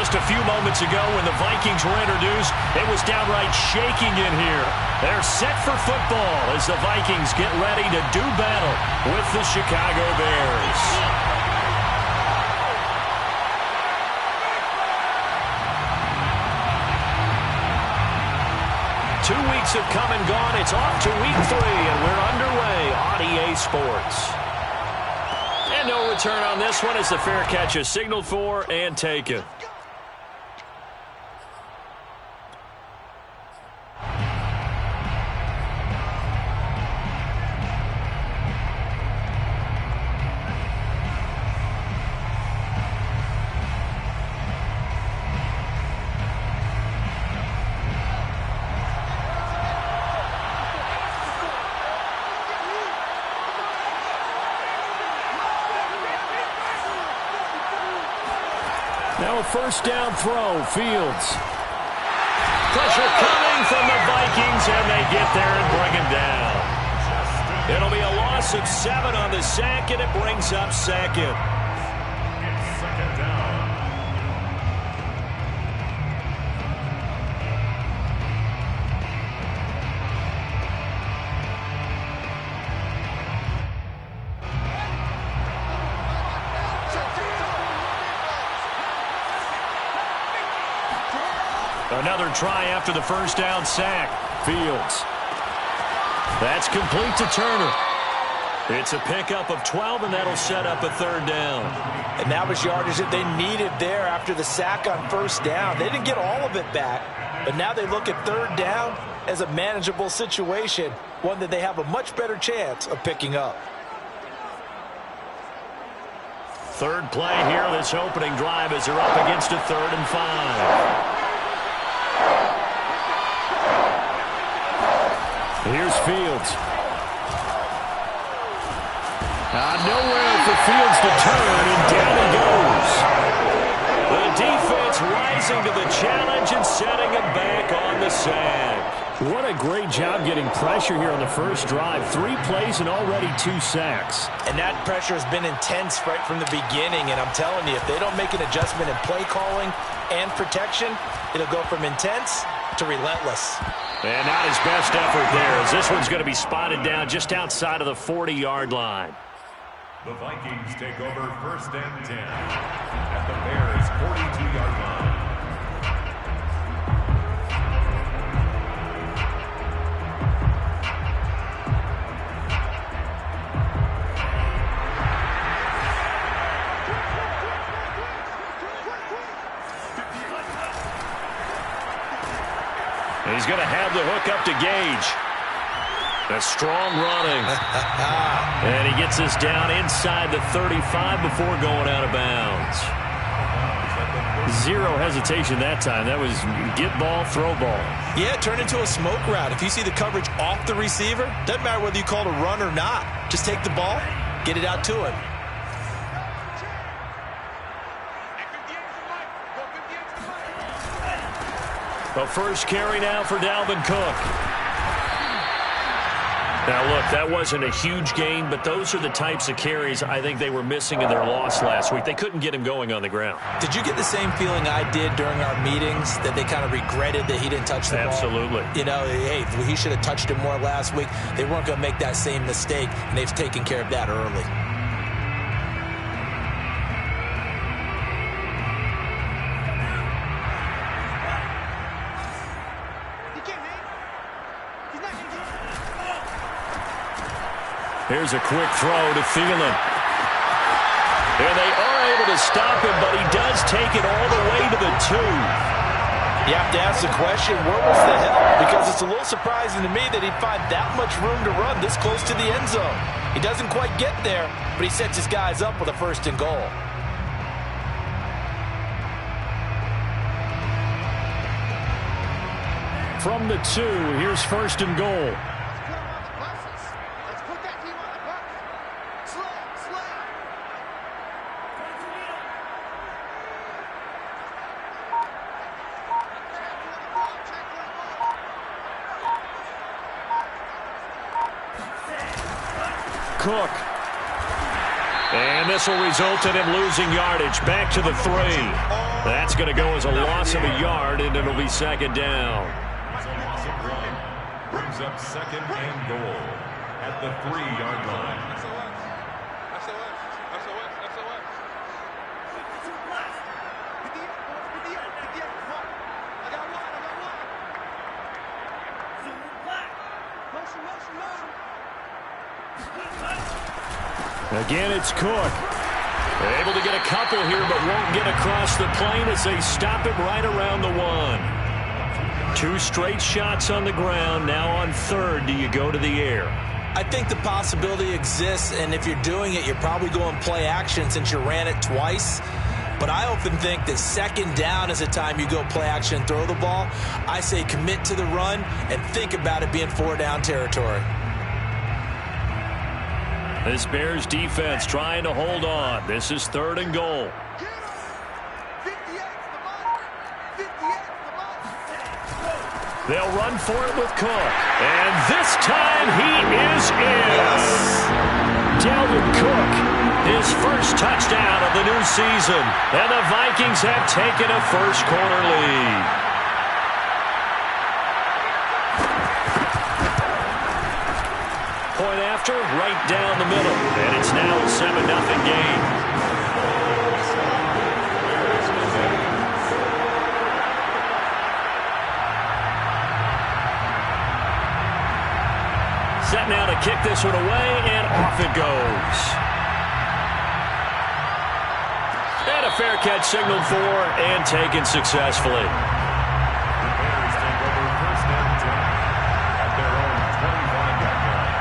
Just a few moments ago when the Vikings were introduced, it was downright shaking in here. They're set for football as the Vikings get ready to do battle with the Chicago Bears. 2 weeks have come and gone. It's off to week 3, and we're underway on EA Sports. And no return on this one as the fair catch is signaled for and taken. Now a first down throw, Fields. Pressure coming from the Vikings, and they get there and bring him down. It'll be a loss of 7 on the sack, and it brings up second. It's second down. Another try after the first down sack. Fields. That's complete to Turner. It's a pickup of 12, and that'll set up a third down. And that was yardage that they needed there after the sack on first down. They didn't get all of it back, but now they look at third down as a manageable situation, one that they have a much better chance of picking up. Third play here, this opening drive as they're up against a 3rd and 5. Here's Fields. Nowhere for Fields to turn, and down he goes. The defense rising to the challenge and setting him back on the sack. What a great job getting pressure here on the first drive. 3 plays and already 2 sacks. And that pressure has been intense right from the beginning, and I'm telling you, if they don't make an adjustment in play calling and protection, it'll go from intense to relentless. And not his best effort there, as this one's going to be spotted down just outside of the 40-yard line. The Vikings take over 1st and 10 at the Bears' 42-yard line. He's going to have the hook up to Gage. A strong running. And he gets this down inside the 35 before going out of bounds. 0 hesitation that time. That was get ball, throw ball. Yeah, turn into a smoke route. If you see the coverage off the receiver, doesn't matter whether you call it a run or not. Just take the ball, get it out to him. The first carry now for Dalvin Cook. Now, look, that wasn't a huge gain, but those are the types of carries I think they were missing in their loss last week. They couldn't get him going on the ground. Did you get the same feeling I did during our meetings, that they kind of regretted that he didn't touch the ball? Absolutely. You know, hey, he should have touched it more last week. They weren't going to make that same mistake, and they've taken care of that early. Here's a quick throw to Thielen. And they are able to stop him, but he does take it all the way to the 2. You have to ask the question, where was the help? Because it's a little surprising to me that he'd find that much room to run this close to the end zone. He doesn't quite get there, but he sets his guys up with a 1st and goal. From the 2, here's 1st and goal. Cook. And this will result in him losing yardage. Back to the 3. That's going to go as a loss of a yard, and it'll be second down. It's a loss of 1. Brings up second and goal at the 3-yard line. Again, it's Cook. They're able to get a couple here, but won't get across the plane as they stop him right around the 1. 2 straight shots on the ground. Now on 3rd, do you go to the air? I think the possibility exists, and if you're doing it, you're probably going play action since you ran it twice. But I often think that second down is the time you go play action and throw the ball. I say commit to the run and think about it being 4-down territory. This Bears defense trying to hold on. This is 3rd and goal. They'll run for it with Cook. And this time he is in. Yes. Dalvin Cook, his first touchdown of the new season. And the Vikings have taken a first-quarter lead. Point after, right down the middle. And it's now a 7-0 game. Set now to kick this one away, and off it goes. And a fair catch signaled for and taken successfully. The Bears take over first and 10 at their own 25-yard line.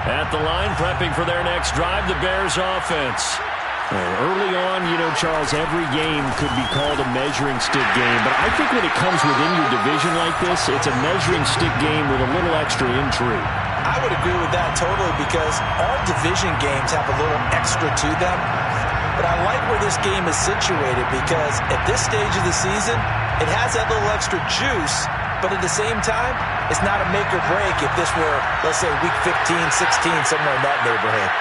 At the line, prepping for their next drive, the Bears offense. Early on, Charles, every game could be called a measuring stick game, but I think when it comes within your division like this, it's a measuring stick game with a little extra intrigue. I would agree with that totally because all division games have a little extra to them. But I like where this game is situated because at this stage of the season, it has that little extra juice, but at the same time, it's not a make or break if this were, let's say, week 15, 16, somewhere in that neighborhood.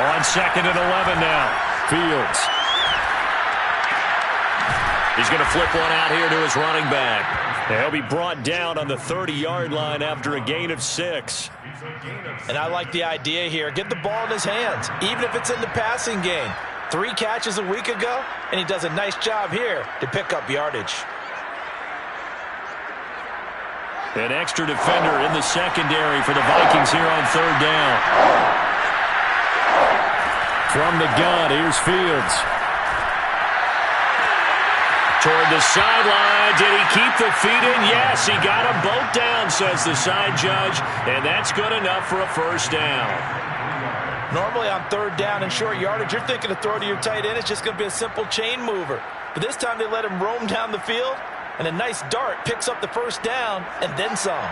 On 2nd and 11 now. Fields. He's going to flip one out here to his running back. He'll be brought down on the 30-yard line after a gain of 6. And I like the idea here. Get the ball in his hands, even if it's in the passing game. 3 catches a week ago, and he does a nice job here to pick up yardage. An extra defender in the secondary for the Vikings here on 3rd down. From the gun, here's Fields. Toward the sideline. Did he keep the feet in? Yes, he got them both down, says the side judge. And that's good enough for a first down. Normally on 3rd down and short yardage, you're thinking to throw to your tight end. It's just going to be a simple chain mover. But this time they let him roam down the field. And a nice dart picks up the first down and then some.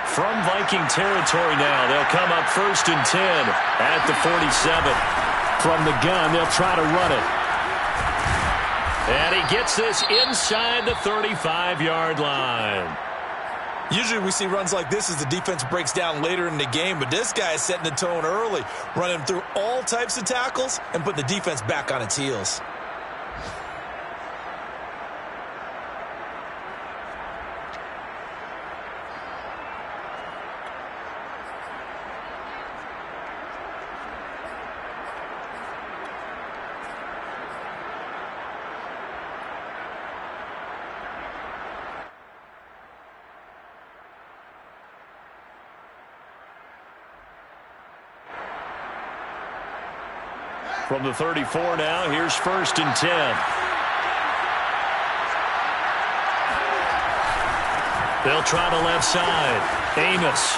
From Viking territory now, they'll come up 1st and 10 at the 47. From the gun, they'll try to run it. And he gets this inside the 35-yard line. Usually we see runs like this as the defense breaks down later in the game, but this guy is setting the tone early, running through all types of tackles and putting the defense back on its heels. From the 34 now, here's 1st and 10. They'll try the left side. Amos.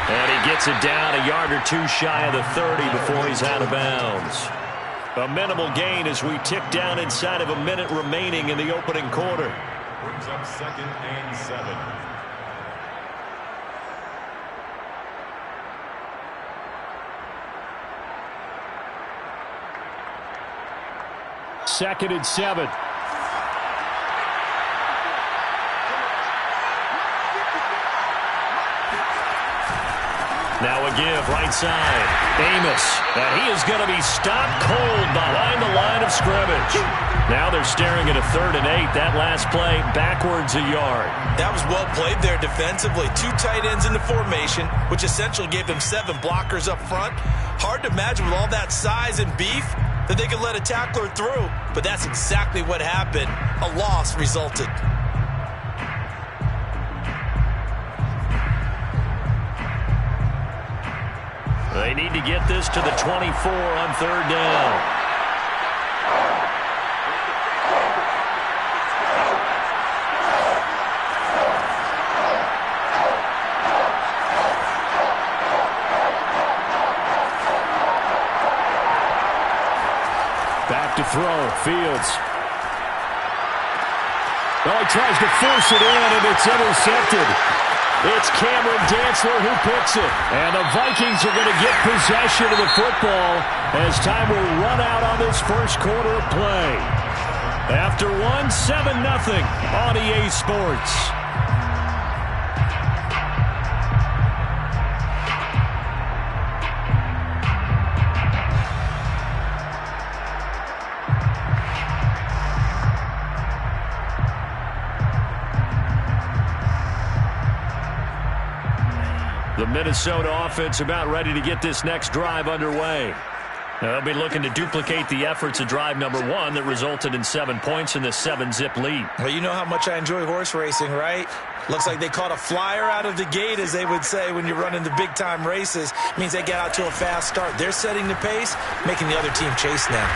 And he gets it down a yard or 2 shy of the 30 before he's out of bounds. A minimal gain as we tick down inside of a minute remaining in the opening quarter. Brings up 2nd and 7. 2nd and 7. Now a give right side. Amos. And he is going to be stopped cold behind the line of scrimmage. Now they're staring at a 3rd and 8. That last play backwards a yard. That was well played there defensively. 2 tight ends in the formation, which essentially gave them 7 blockers up front. Hard to imagine with all that size and beef that they could let a tackler through. But that's exactly what happened. A loss resulted. They need to get this to the 24 on 3rd down. Back to throw. Fields. Oh, he tries to force it in, and it's intercepted. It's Cameron Dantzler who picks it. And the Vikings are going to get possession of the football as time will run out on this first quarter of play. After 7-0 on EA Sports. The Minnesota offense about ready to get this next drive underway. They'll be looking to duplicate the efforts of drive number 1 that resulted in 7 points in this 7-zip lead. Well, you know how much I enjoy horse racing, right? Looks like they caught a flyer out of the gate, as they would say when you're running the big-time races. It means they get out to a fast start. They're setting the pace, making the other team chase now.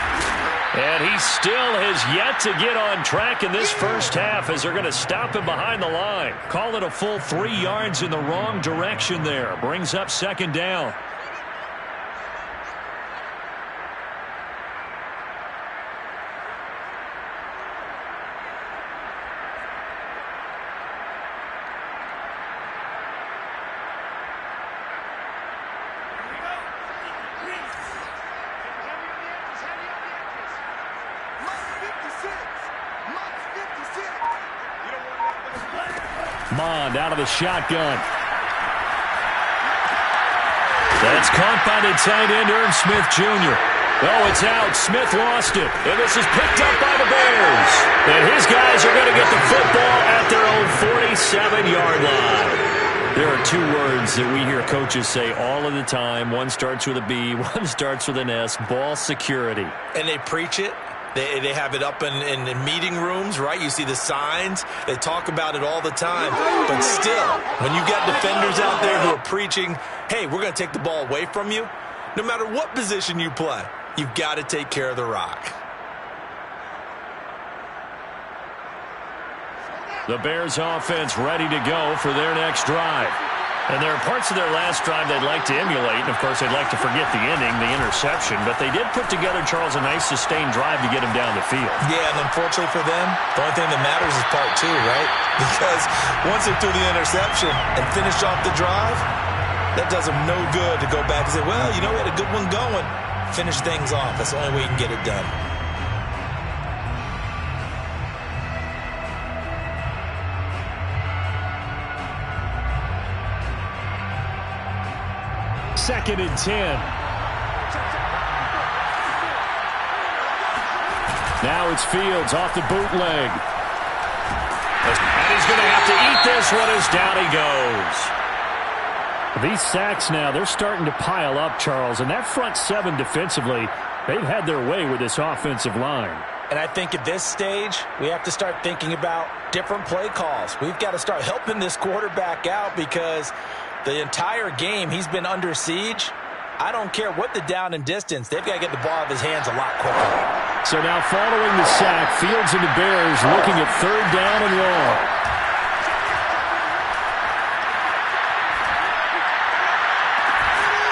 And he still has yet to get on track in this first half as they're going to stop him behind the line. Call it a full 3 yards in the wrong direction there. Brings up 2nd down. Mond out of the shotgun. That's caught by the tight end, Irv Smith Jr. Oh, it's out. Smith lost it. And this is picked up by the Bears. And his guys are going to get the football at their own 47-yard line. There are 2 words that we hear coaches say all of the time. One starts with a B, one starts with an S. Ball security. And they preach it. They have it up in meeting rooms, right? You see the signs. They talk about it all the time. But still, when you got defenders out there who are preaching, hey, we're going to take the ball away from you, no matter what position you play, you've got to take care of the rock. The Bears offense ready to go for their next drive. And there are parts of their last drive they'd like to emulate. And, of course, they'd like to forget the ending, the interception. But they did put together, Charles, a nice sustained drive to get him down the field. Yeah, and unfortunately for them, the only thing that matters is part 2, right? Because once they threw the interception and finished off the drive, that does them no good to go back and say, well, you know, we had a good one going. Finish things off. That's the only way you can get it done. Second and 10. Now it's Fields off the bootleg. And he's going to have to eat this one as down he goes. These sacks now, they're starting to pile up, Charles. And that front 7 defensively, they've had their way with this offensive line. And I think at this stage, we have to start thinking about different play calls. We've got to start helping this quarterback out because the entire game, he's been under siege. I don't care what the down and distance. They've got to get the ball out of his hands a lot quicker. So now following the sack, Fields and the Bears looking at 3rd down and long.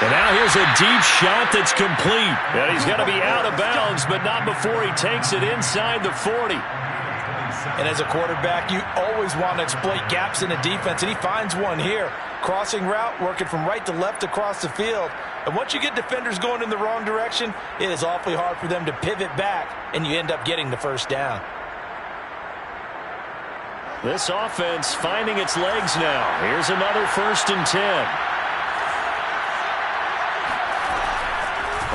And now here's a deep shot that's complete. And he's going to be out of bounds, but not before he takes it inside the 40. And as a quarterback, you always want to exploit gaps in the defense, and he finds one here. crossing route, working from right to left across the field. And once you get defenders going in the wrong direction, it is awfully hard for them to pivot back, and you end up getting the first down. This offense finding its legs now. Here's another 1st and 10.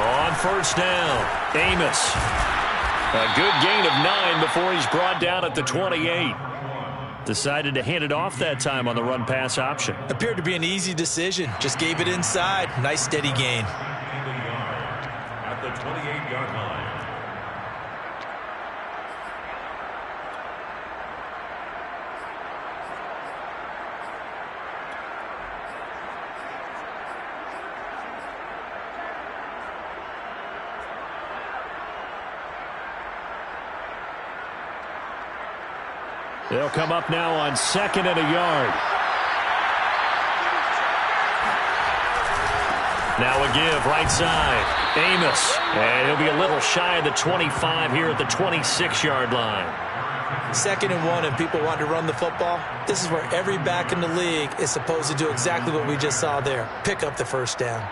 On 1st down, Amos. A good gain of 9 before he's brought down at the 28. Decided to hand it off that time on the run-pass option. Appeared to be an easy decision. Just gave it inside. Nice steady gain. At the 28-yard line. They'll come up now on 2nd and a yard. Now a give right side. Amos. And he'll be a little shy of the 25 here at the 26-yard line. 2nd and 1 and people want to run the football. This is where every back in the league is supposed to do exactly what we just saw there. Pick up the first down.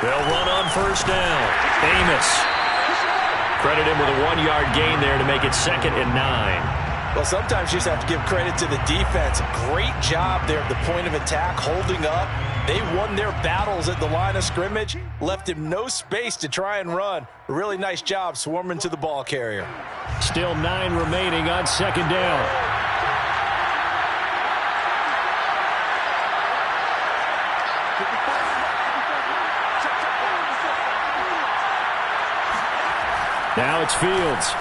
They'll run on 1st down. Amos. Credit him with a 1-yard gain there to make it 2nd and 9. Well, sometimes you just have to give credit to the defense. Great job there at the point of attack, holding up. They won their battles at the line of scrimmage, left him no space to try and run. A really nice job swarming to the ball carrier. Still 9 remaining on 2nd down. Now it's Fields.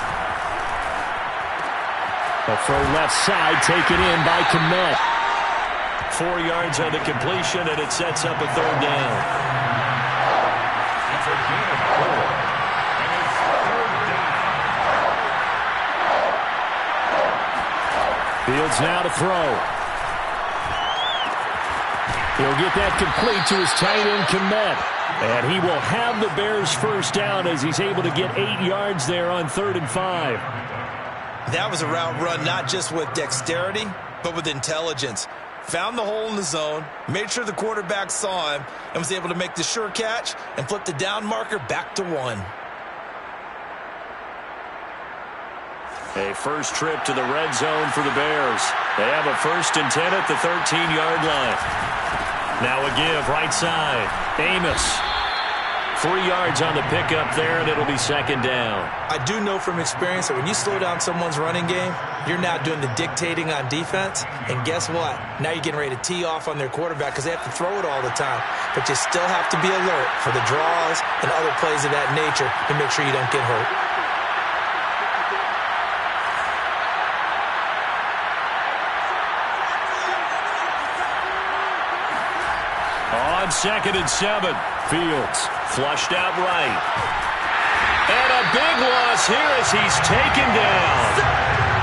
A throw left side taken in by Kmet. 4 yards on the completion, and it sets up a 3rd down. It's a gain of 4, and it's 3rd down. Fields now to throw. He'll get that complete to his tight end, Kmet. And he will have the Bears' first down as he's able to get 8 yards there on 3rd and 5. That was a route run not just with dexterity, but with intelligence. Found the hole in the zone, made sure the quarterback saw him, and was able to make the sure catch and flip the down marker back to 1. A first trip to the red zone for the Bears. They have a 1st and 10 at the 13-yard line. Now a give right side. Amos. 3 yards on the pickup there, and it'll be 2nd down. I do know from experience that when you slow down someone's running game, you're now doing the dictating on defense. And guess what? Now you're getting ready to tee off on their quarterback because they have to throw it all the time. But you still have to be alert for the draws and other plays of that nature to make sure you don't get hurt. On 2nd and 7, Fields flushed out right. And a big loss here as he's taken down.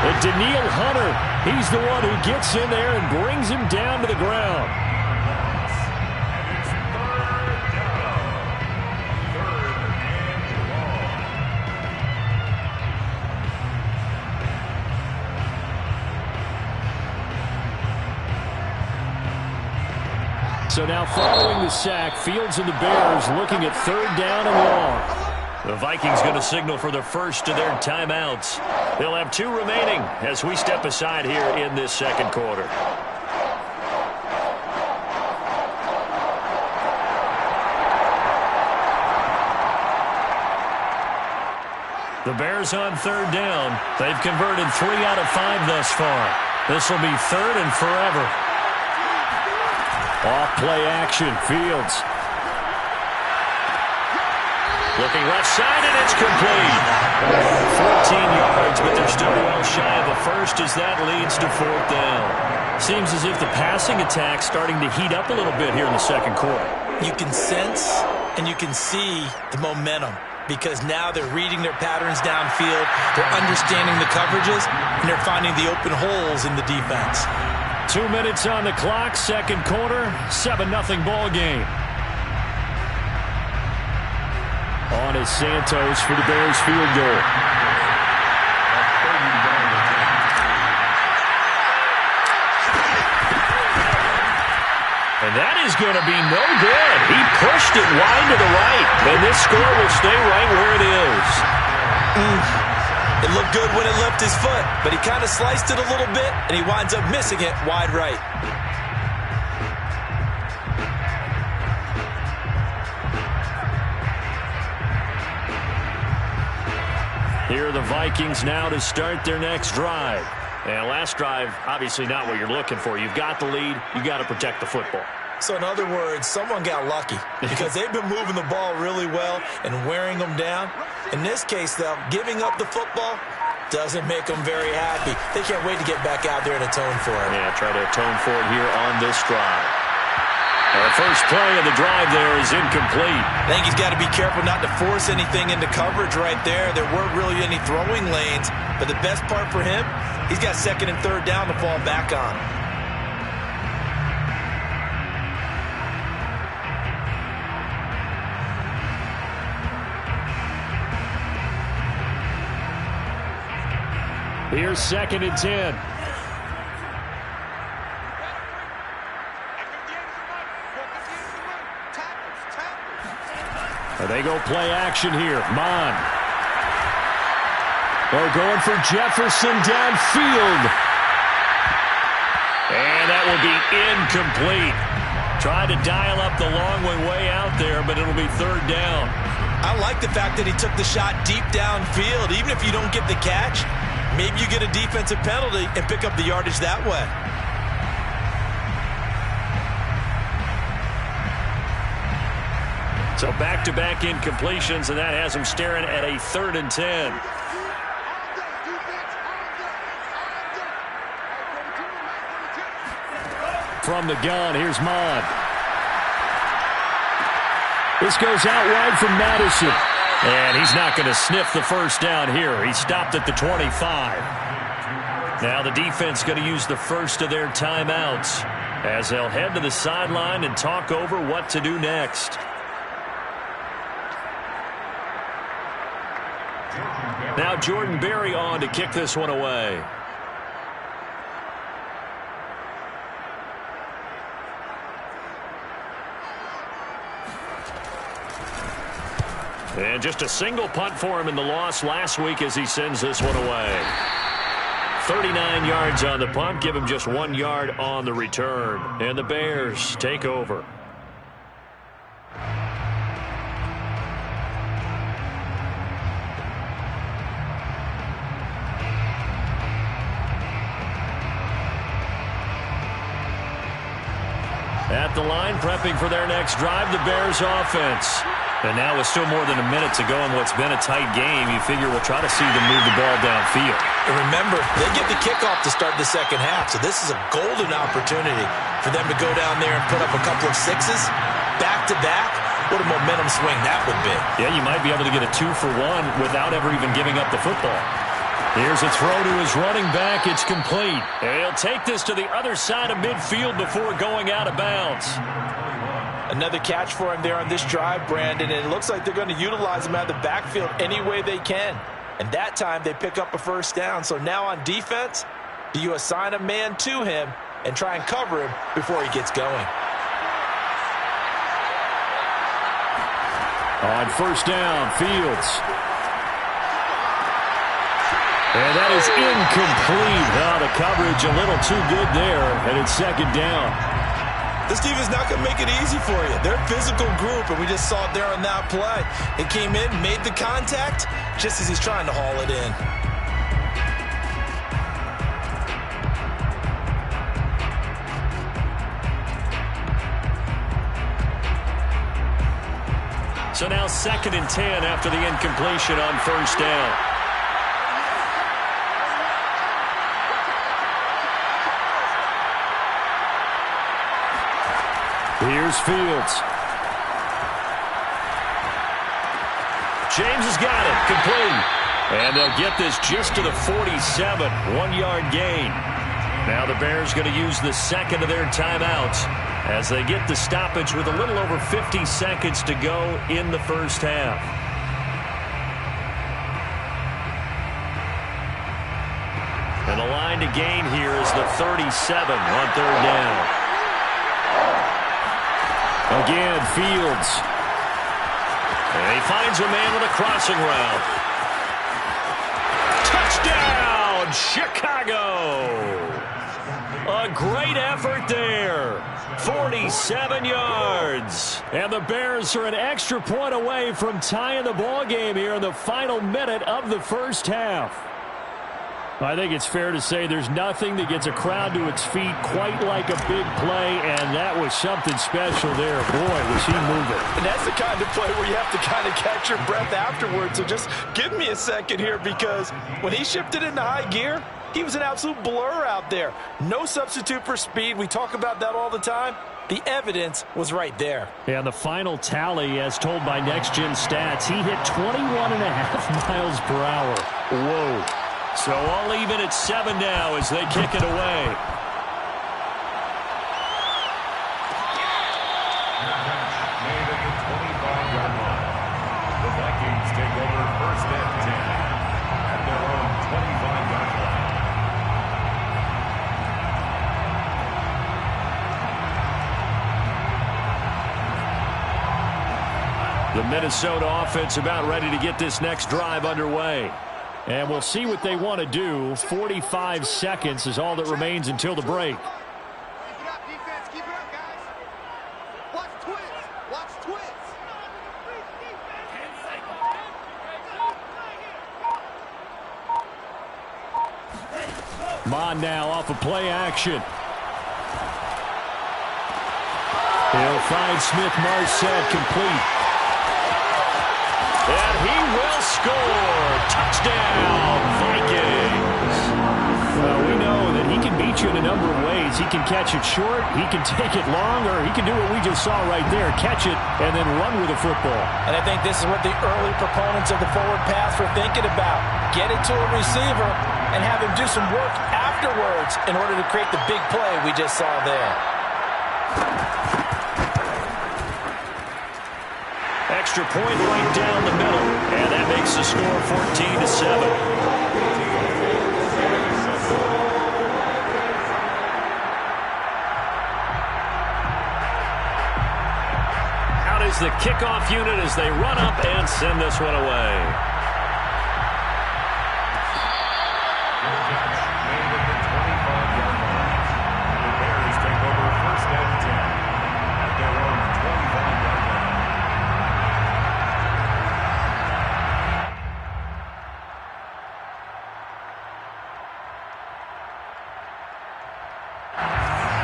And Danielle Hunter, he's the one who gets in there and brings him down to the ground. And it's 3rd down. 3rd and long. So now following the sack, Fields and the Bears looking at 3rd down and long. The Vikings going to signal for the first of their timeouts. They'll have 2 remaining as we step aside here in this 2nd quarter. The Bears on 3rd down. They've converted 3 out of 5 thus far. This will be 3rd and forever. Off play action, Fields. Looking left side, and it's complete. 14 yards, but they're still well shy of a first as that leads to 4th down. Seems as if the passing attack's starting to heat up a little bit here in the 2nd quarter. You can sense and you can see the momentum because now they're reading their patterns downfield, they're understanding the coverages, and they're finding the open holes in the defense. 2 minutes on the clock, 2nd quarter, 7-0 ball game. on is Santos for the Bears field goal. And that is going to be no good. He pushed it wide to the right. And this score will stay right where it is. It looked good when it left his foot, but he kind of sliced it a little bit, and he winds up missing it wide right. Here are the Vikings now to start their next drive. And last drive, obviously not what you're looking for. You've got the lead. You got to protect the football. So in other words, someone got lucky because they've been moving the ball really well and wearing them down. In this case, though, giving up the football doesn't make them very happy. They can't wait to get back out there and atone for it. Yeah, try to atone for it here on this drive. The first play of the drive there is incomplete. I think he's got to be careful not to force anything into coverage right there. There weren't really any throwing lanes, but the best part for him, he's got second and third down to fall back on. Here's 2nd and 10. They go play action here. Mon. They're going for Jefferson downfield. And that will be incomplete. Tried to dial up the long way out there, but it'll be third down. I like the fact that he took the shot deep downfield. Even if you don't get the catch, maybe you get a defensive penalty and pick up the yardage that way. So back-to-back incompletions, and that has him staring at a 3rd and 10. From the gun, here's Mon. This goes out wide from Madison. And he's not going to sniff the first down here. He stopped at the 25. Now the defense going to use the first of their timeouts as they'll head to the sideline and talk over what to do next. Now Jordan Berry on to kick this one away. And just a single punt for him in the loss last week as he sends this one away. 39 yards on the punt, give him just 1 yard on the return. And the Bears take over. At the line, prepping for their next drive, the Bears offense. And now with still more than a minute to go in what's been a tight game, you figure we'll try to see them move the ball downfield. And remember, they get the kickoff to start the second half, so this is a golden opportunity for them to go down there and put up a couple of sixes back-to-back. What a momentum swing that would be. Yeah, you might be able to get a 2-for-1 without ever even giving up the football. Here's a throw to his running back. It's complete. And he'll take this to the other side of midfield before going out of bounds. Another catch for him there on this drive, Brandon, and it looks like they're going to utilize him out of the backfield any way they can. And that time they pick up a first down. So now on defense, do you assign a man to him and try and cover him before he gets going? On first down, Fields. And that is incomplete. Now the coverage a little too good there, and it's second down. This defense not going to make it easy for you. They're a physical group, and we just saw it there on that play. It came in, made the contact, just as he's trying to haul it in. So now 2nd and 10 after the incompletion on first down. Here's Fields. James has got it. Complete. And they'll get this just to the 47. 1 yard gain. Now the Bears going to use the second of their timeouts as they get the stoppage with a little over 50 seconds to go in the first half. And the line to gain here is the 37 on third down. Again, Fields. And he finds a man with a crossing route. Touchdown, Chicago! A great effort there. 47 yards. And the Bears are an extra point away from tying the ball game here in the final minute of the first half. I think it's fair to say there's nothing that gets a crowd to its feet quite like a big play, and that was something special there. Boy, was he moving. And that's the kind of play where you have to kind of catch your breath afterwards. So just give me a second here, because when he shifted into high gear, he was an absolute blur out there. No substitute for speed. We talk about that all the time. The evidence was right there. And the final tally, as told by Next Gen Stats, he hit 21.5 miles per hour. Whoa. So all even at 7 now as they kick it away. Made at the 25-yard line. The Vikings take over first and 10 at their own 25-yard line. The Minnesota offense about ready to get this next drive underway. And we'll see what they want to do. 45 seconds is all that remains until the break. Keep it up, defense. Keep it up, guys. Watch twits. Watch twits. Mon now off of play action. He'll find Smith-Marsette complete. And he will score. Touchdown, Vikings. Well, we know that he can beat you in a number of ways. He can catch it short, he can take it long, or he can do what we just saw right there, catch it and then run with the football. And I think this is what the early proponents of the forward pass were thinking about. Get it to a receiver and have him do some work afterwards in order to create the big play we just saw there. Extra point right down the middle, and that makes the score 14-7. Out is the kickoff unit as they run up and send this one away.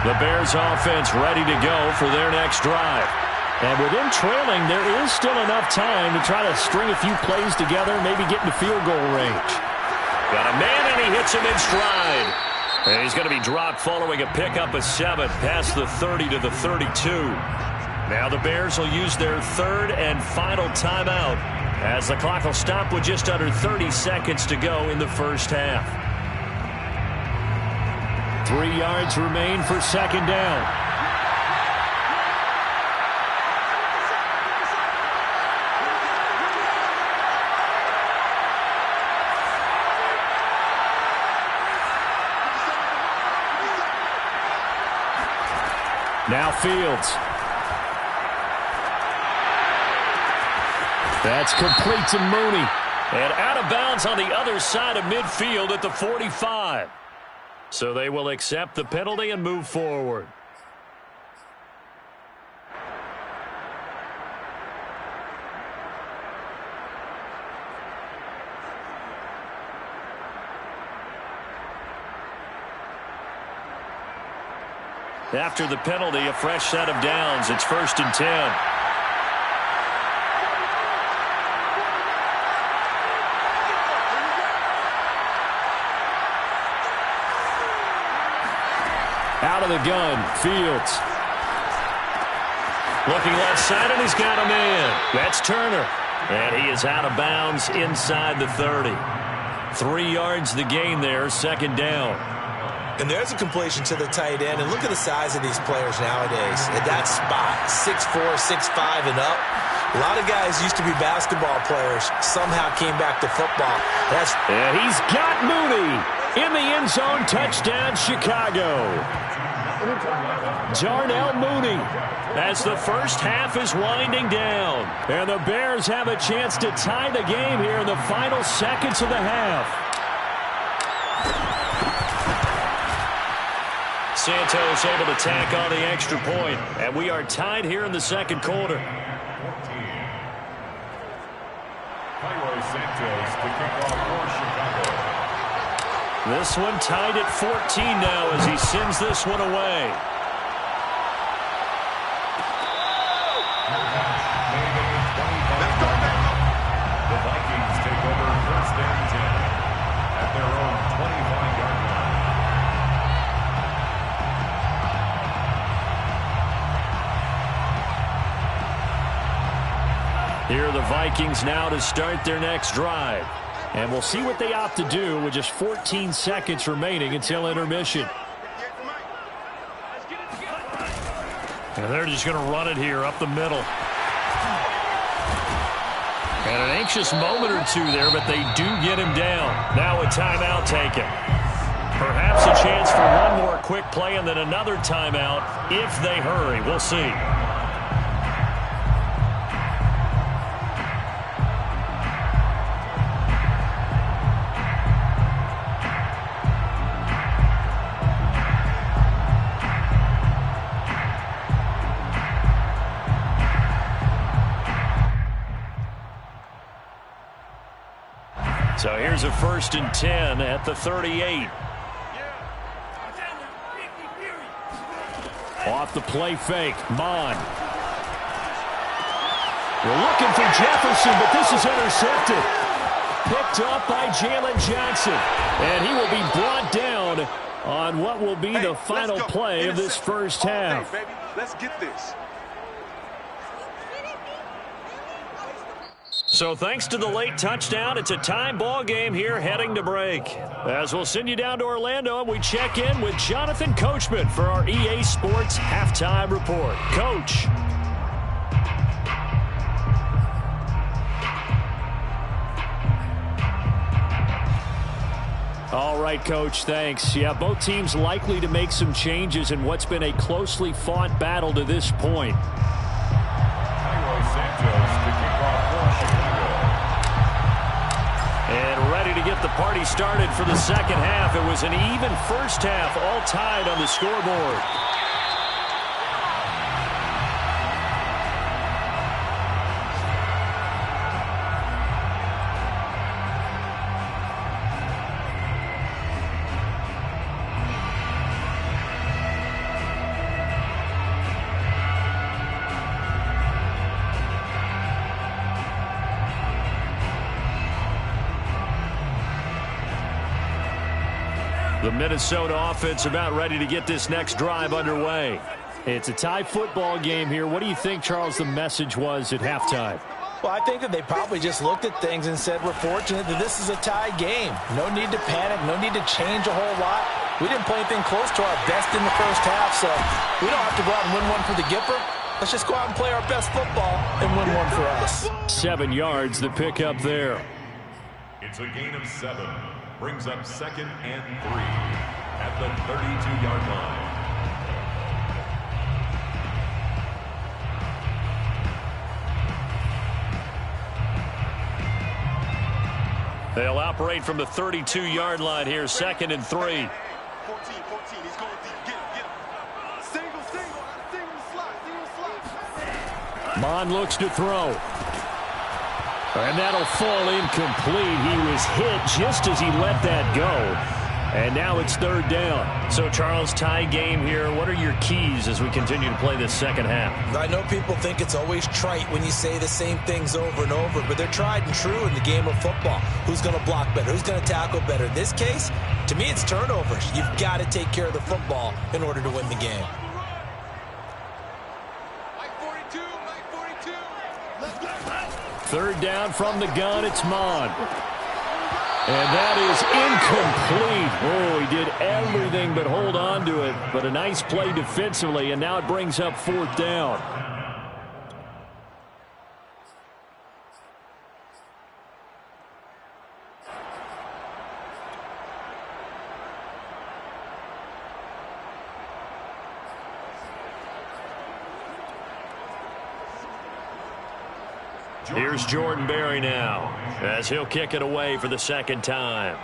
The Bears offense ready to go for their next drive. And with them trailing, there is still enough time to try to string a few plays together, maybe get into field goal range. Got a man, and he hits him in stride. And he's going to be dropped following a pickup of 7 past the 30 to the 32. Now the Bears will use their third and final timeout as the clock will stop with just under 30 seconds to go in the first half. 3 yards remain for second down. Now Fields. That's complete to Mooney. And out of bounds on the other side of midfield at the 45. So they will accept the penalty and move forward. After the penalty, a fresh set of downs. It's 1st and 10. Out of the gun, Fields. Looking left side, and he's got a man. That's Turner. And he is out of bounds inside the 30. 3 yards the gain there, second down. And there's a completion to the tight end. And look at the size of these players nowadays. At that spot, 6'4", 6'5", and up. A lot of guys used to be basketball players. Somehow came back to football. And he's got Mooney. In the end zone, touchdown, Chicago. Darnell Mooney as the first half is winding down. And the Bears have a chance to tie the game here in the final seconds of the half. Santos able to tack on the extra point, and we are tied here in the second quarter. Cairo Santos to kick off for Chicago. This one tied at 14 now as he sends this one away. The Vikings take over first and 10 at their own 25-yard line. Here are the Vikings now to start their next drive. And we'll see what they opt to do with just 14 seconds remaining until intermission. And they're just going to run it here up the middle. And an anxious moment or two there, but they do get him down. Now a timeout taken. Perhaps a chance for one more quick play and then another timeout if they hurry. We'll see. So here's a 1st and 10 at the 38. Off the play fake, Mond. We're looking for Jefferson, but this is intercepted. Picked up by Jalen Johnson. And he will be brought down on what will be the final play of this first half. Baby. Let's get this. So thanks to the late touchdown, it's a tie ball game here heading to break. As we'll send you down to Orlando, and we check in with Jonathan Coachman for our EA Sports Halftime Report. Coach. All right, Coach, thanks. Yeah, both teams likely to make some changes in what's been a closely fought battle to this point. Cairo Santos to kick off for Chicago. And ready to get the party started for the second half. It was an even first half, all tied on the scoreboard. The Minnesota offense about ready to get this next drive underway. It's a tie football game here. What do you think, Charles, the message was at halftime? Well, I think that they probably just looked at things and said, we're fortunate that this is a tie game. No need to panic. No need to change a whole lot. We didn't play anything close to our best in the first half, so we don't have to go out and win one for the Gipper. Let's just go out and play our best football and win one for us. 7 yards, the pickup there. It's a gain of 7. Brings up 2nd and 3 at the 32-yard line. They'll operate from the 32-yard line here, 2nd and 3. 14, he's going deep. Get him. Single slot. Mond looks to throw. And that'll fall incomplete. He was hit just as he let that go. And now it's 3rd down. So, Charles, tie game here. What are your keys as we continue to play this second half? I know people think it's always trite when you say the same things over and over, but they're tried and true in the game of football. Who's going to block better? Who's going to tackle better? In this case, to me, it's turnovers. You've got to take care of the football in order to win the game. Mike 42. Let's go. 3rd down from the gun, it's Mond. And that is incomplete. Oh, he did everything but hold on to it. But a nice play defensively, and now it brings up 4th down. Here's Jordan Berry now, as he'll kick it away for the second time.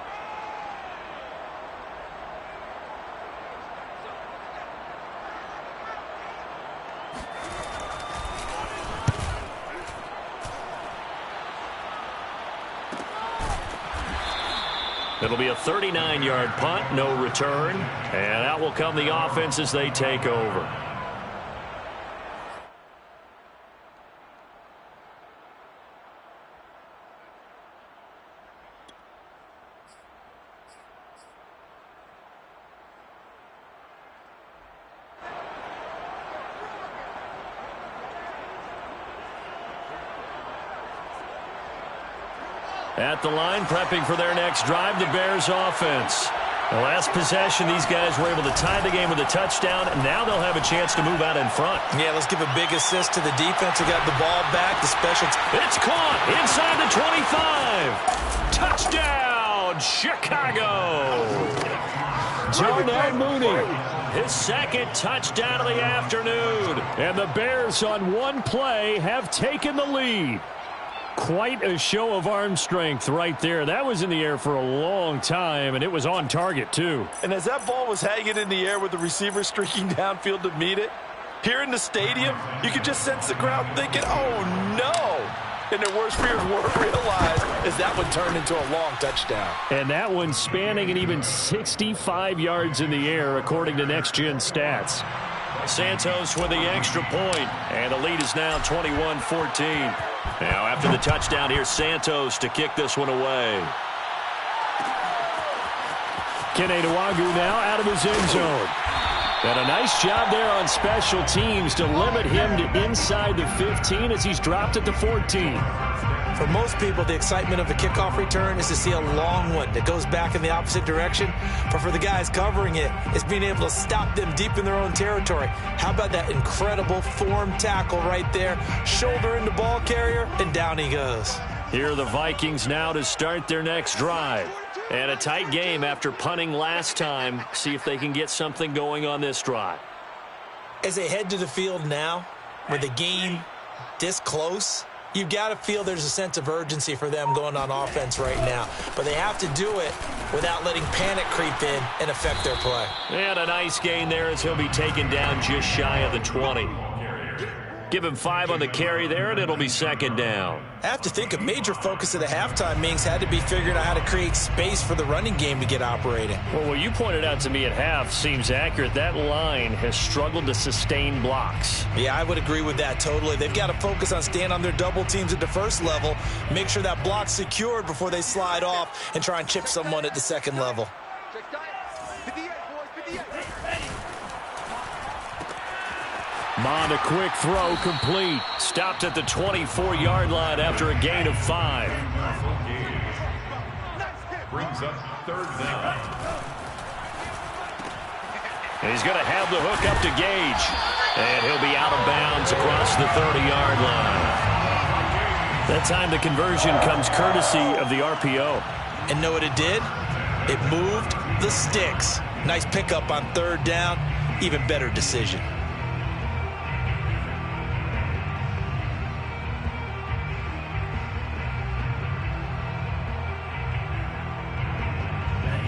It'll be a 39-yard punt, no return. And out will come the offense as they take over. At the line, prepping for their next drive, the Bears offense. The last possession, these guys were able to tie the game with a touchdown, and now they'll have a chance to move out in front. Yeah, let's give a big assist to the defense who got the ball back. The special It's caught inside the 25. Touchdown, Chicago. Darnell Mooney. His second touchdown of the afternoon. And the Bears on one play have taken the lead. Quite a show of arm strength right there. That was in the air for a long time, and it was on target, too. And as that ball was hanging in the air with the receiver streaking downfield to meet it, here in the stadium, you could just sense the crowd thinking, oh, no. And their worst fears weren't realized as that one turned into a long touchdown. And that one spanning and even 65 yards in the air, according to Next Gen Stats. Santos with the extra point, and the lead is now 21-14. Now after the touchdown, here's Santos to kick this one away. Kene Nwangwu now out of his end zone. And a nice job there on special teams to limit him to inside the 15 as he's dropped it to 14. For most people, the excitement of a kickoff return is to see a long one that goes back in the opposite direction. But for the guys covering it, it's being able to stop them deep in their own territory. How about that incredible form tackle right there? Shoulder in the ball carrier, and down he goes. Here are the Vikings now to start their next drive. And a tight game after punting last time. See if they can get something going on this drive. As they head to the field now, with the game this close, you've got to feel there's a sense of urgency for them going on offense right now. But they have to do it without letting panic creep in and affect their play. And a nice gain there as he'll be taken down just shy of the 20. Give him 5 on the carry there, and it'll be second down. I have to think a major focus of the halftime meetings had to be figuring out how to create space for the running game to get operating. Well, what you pointed out to me at half seems accurate. That line has struggled to sustain blocks. Yeah, I would agree with that totally. They've got to focus on staying on their double teams at the first level, make sure that block's secured before they slide off and try and chip someone at the second level. Mond, a quick throw, complete. Stopped at the 24-yard line after a gain of 5. Brings up third down. And he's going to have the hook up to Gage. And he'll be out of bounds across the 30-yard line. That time the conversion comes courtesy of the RPO. And know what it did? It moved the sticks. Nice pickup on third down. Even better decision.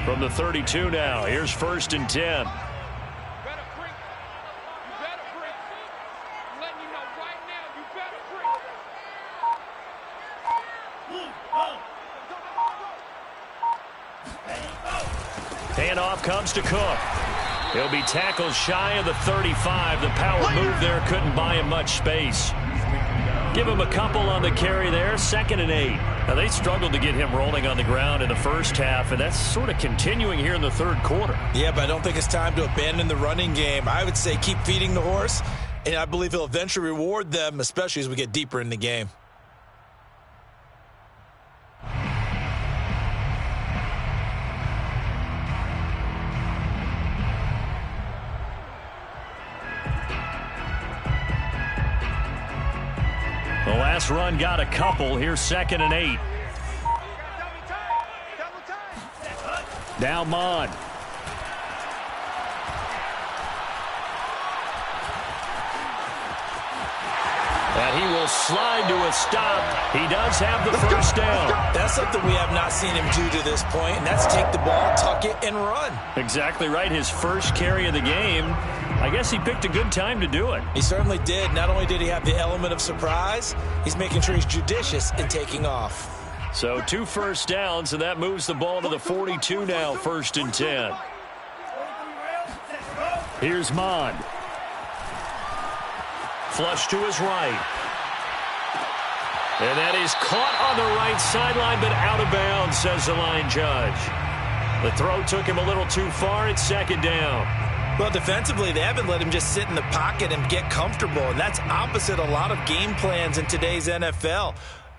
From the 32 now, here's 1st and 10. Handoff comes to Cook. He'll be tackled shy of the 35. The power move there couldn't buy him much space. Give him a couple on the carry there, 2nd and 8. Now, they struggled to get him rolling on the ground in the first half, and that's sort of continuing here in the third quarter. Yeah, but I don't think it's time to abandon the running game. I would say keep feeding the horse, and I believe he'll eventually reward them, especially as we get deeper in the game. The last run got a couple. Here's 2nd and 8. Now Mond. And he will slide to a stop. He does have the first down. That's something we have not seen him do to this point, and that's take the ball, tuck it, and run. Exactly right. His first carry of the game. I guess he picked a good time to do it. He certainly did. Not only did he have the element of surprise, he's making sure he's judicious in taking off. So 2 first downs, and that moves the ball to the 42 now, 1st and 10. Here's Mond. Flush to his right. And that is caught on the right sideline, but out of bounds, says the line judge. The throw took him a little too far. It's 2nd down. Well, defensively, they haven't let him just sit in the pocket and get comfortable, and that's opposite a lot of game plans in today's NFL.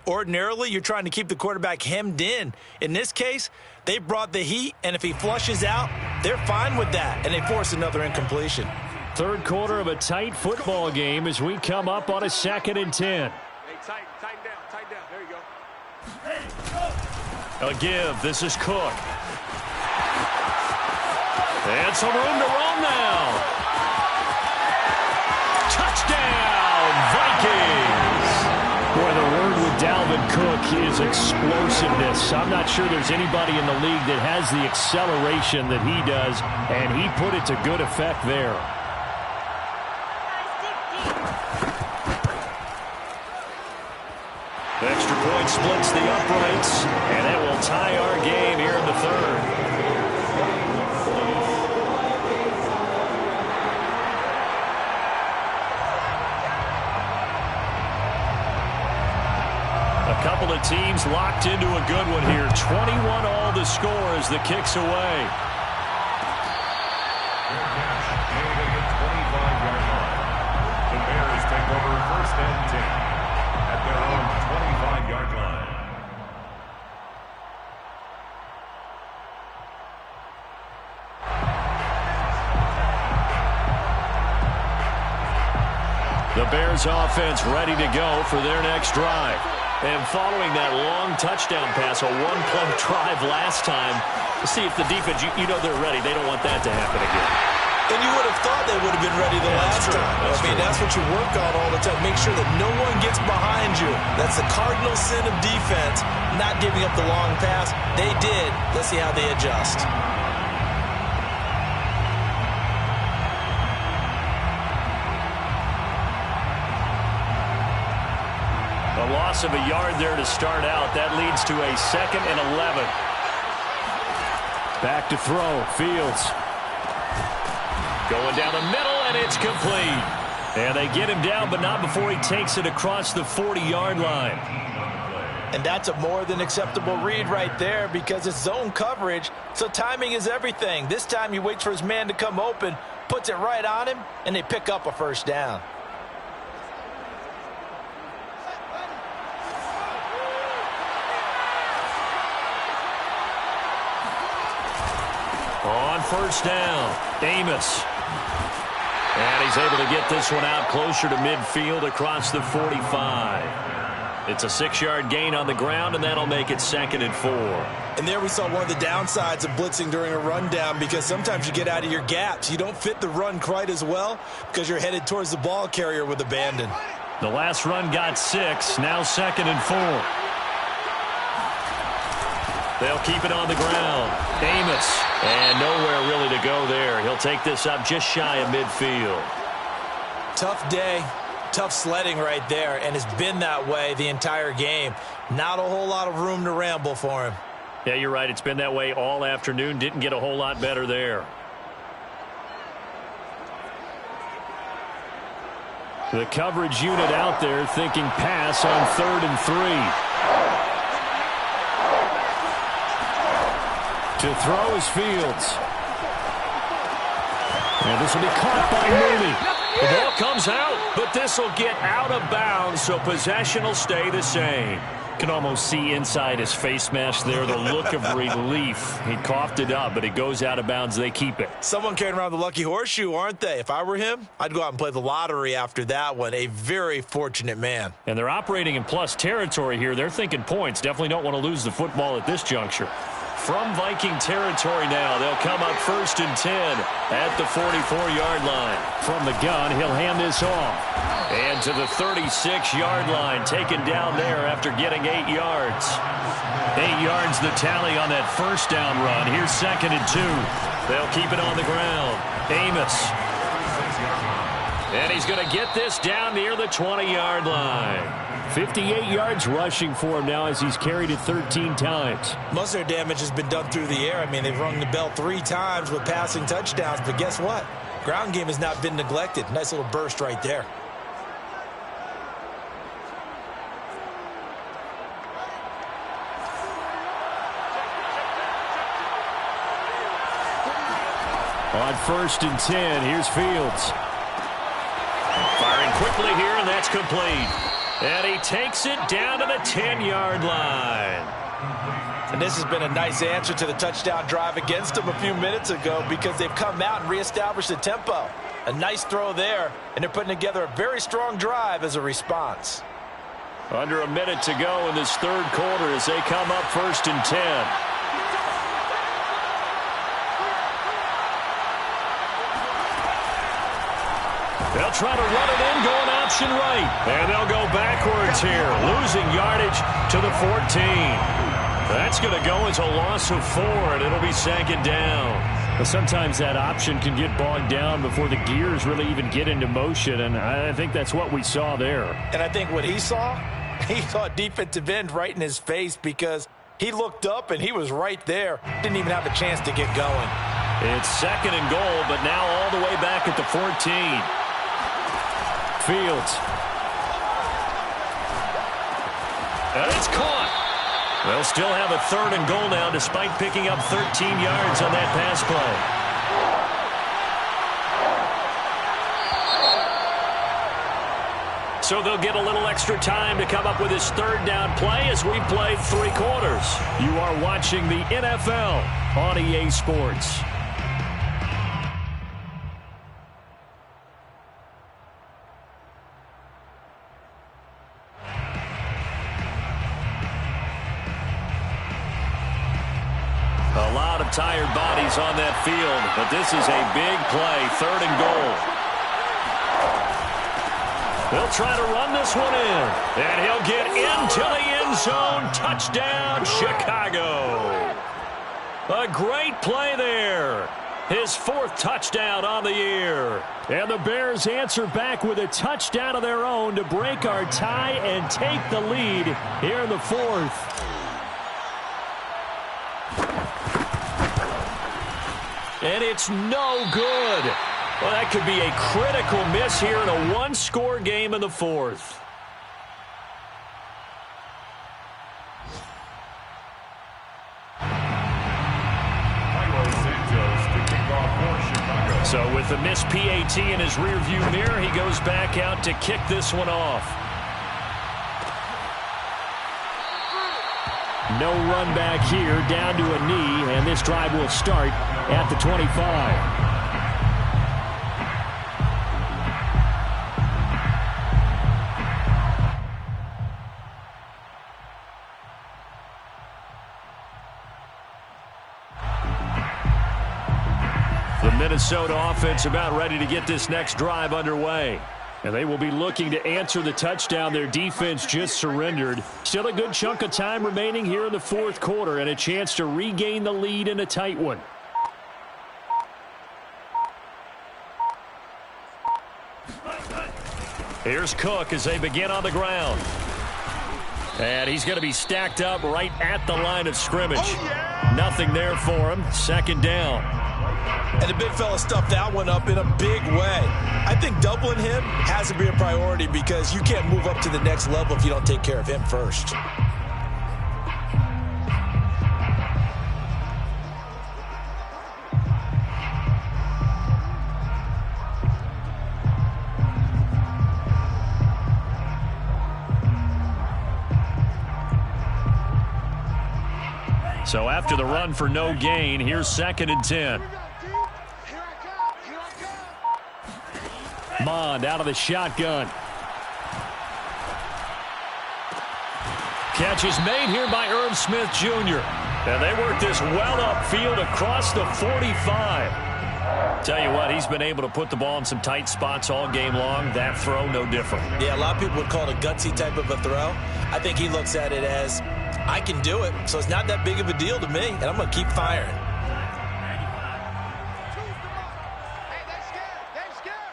Ordinarily, you're trying to keep the quarterback hemmed in. In this case, they brought the heat, and if he flushes out, they're fine with that, and they force another incompletion. Third quarter of a tight football game as we come up on a 2nd and 10. Hey, tighten down. There you go. A give. This is Cook. And some room to roam now. Touchdown, Vikings. Boy, the word with Dalvin Cook is explosiveness. I'm not sure there's anybody in the league that has the acceleration that he does, and he put it to good effect there. Extra point splits the uprights, and that will tie our game here in the 3rd. A couple of teams locked into a good one here. 21 all the score as the kick's away. The 25-yard line. The Bears take over 1st and 10 at their own 25-yard line. The Bears offense ready to go for their next drive. And following that long touchdown pass, a one-play drive last time, to see if the defense, you know they're ready. They don't want that to happen again. And you would have thought they would have been ready the last time. That's what you work on all the time. Make sure that no one gets behind you. That's the cardinal sin of defense, not giving up the long pass. They did. Let's see how they adjust. A loss of a yard there to start out. That leads to a 2nd and 11. Back to throw. Fields. Going down the middle, and it's complete. And they get him down, but not before he takes it across the 40-yard line. And that's a more than acceptable read right there because it's zone coverage, so timing is everything. This time he waits for his man to come open, puts it right on him, and they pick up a 1st down. On 1st down, Amos. And he's able to get this one out closer to midfield across the 45. It's a 6-yard gain on the ground, and that'll make it 2nd and 4. And there we saw one of the downsides of blitzing during a rundown because sometimes you get out of your gaps. You don't fit the run quite as well because you're headed towards the ball carrier with abandon. The last run got 6, now 2nd and 4. They'll keep it on the ground. Amos. And nowhere really to go there. He'll take this up just shy of midfield. Tough day. Tough sledding right there, and it's been that way the entire game. Not a whole lot of room to ramble for him. Yeah, you're right. It's been that way all afternoon. Didn't get a whole lot better there. The coverage unit out there thinking pass on 3rd and 3. To throw is Fields. And this will be caught by Mooney. The ball comes out, but this will get out of bounds, so possession will stay the same. Can almost see inside his face mask there the look of relief. He coughed it up, but it goes out of bounds. They keep it. Someone carrying around the lucky horseshoe, aren't they? If I were him, I'd go out and play the lottery after that one. A very fortunate man. And they're operating in plus territory here. They're thinking points. Definitely don't want to lose the football at this juncture. From Viking territory now, they'll come up 1st and 10 at the 44-yard line. From the gun, he'll hand this off. And to the 36-yard line, taken down there after getting 8 yards. 8 yards the tally on that first down run. Here's 2nd and 2. They'll keep it on the ground. Amos. And he's going to get this down near the 20-yard line. 58 yards rushing for him now as he's carried it 13 times. Most of their damage has been done through the air. I mean, they've rung the bell 3 times with passing touchdowns, but guess what? Ground game has not been neglected. Nice little burst right there. On 1st and 10, here's Fields. Firing quickly here, and that's complete. And he takes it down to the 10-yard line. And this has been a nice answer to the touchdown drive against them a few minutes ago because they've come out and reestablished the tempo. A nice throw there, and they're putting together a very strong drive as a response. Under a minute to go in this 3rd quarter as they come up 1st and 10. They'll try to run it in, going option right. And they'll go backwards here, losing yardage to the 14. That's going to go as a loss of 4, and it'll be 2nd down. But sometimes that option can get bogged down before the gears really even get into motion, and I think that's what we saw there. And I think what he saw a defensive end right in his face because he looked up and he was right there. Didn't even have a chance to get going. It's 2nd and goal, but now all the way back at the 14. Fields. And it's caught. They'll still have a 3rd and goal now despite picking up 13 yards on that pass play. So they'll get a little extra time to come up with his 3rd down play as we've played 3 quarters. You are watching the NFL on EA Sports. A lot of tired bodies on that field, but this is a big play, 3rd and goal. They'll try to run this one in, and he'll get into the end zone. Touchdown, Chicago. A great play there. His 4th touchdown on the year. And the Bears answer back with a touchdown of their own to break our tie and take the lead here in the 4th. And it's no good. Well, that could be a critical miss here in a 1-score game in the 4th. So with the missed PAT in his rearview mirror, he goes back out to kick this one off. No run back here, down to a knee, and this drive will start at the 25. The Minnesota offense about ready to get this next drive underway. And they will be looking to answer the touchdown their defense just surrendered. Still a good chunk of time remaining here in the 4th quarter and a chance to regain the lead in a tight one. Here's Cook as they begin on the ground. And he's going to be stacked up right at the line of scrimmage. Oh, yeah. Nothing there for him. 2nd down. And the big fella stuffed that one up in a big way. I think doubling him has to be a priority because you can't move up to the next level if you don't take care of him first. So after the run for no gain, here's 2nd and 10. Mond out of the shotgun. Catch is made here by Irv Smith Jr. And they work this well upfield across the 45. Tell you what, he's been able to put the ball in some tight spots all game long. That throw, no different. Yeah, a lot of people would call it a gutsy type of a throw. I think he looks at it as, I can do it, so it's not that big of a deal to me, and I'm going to keep firing. Hey, they're scared. They're scared.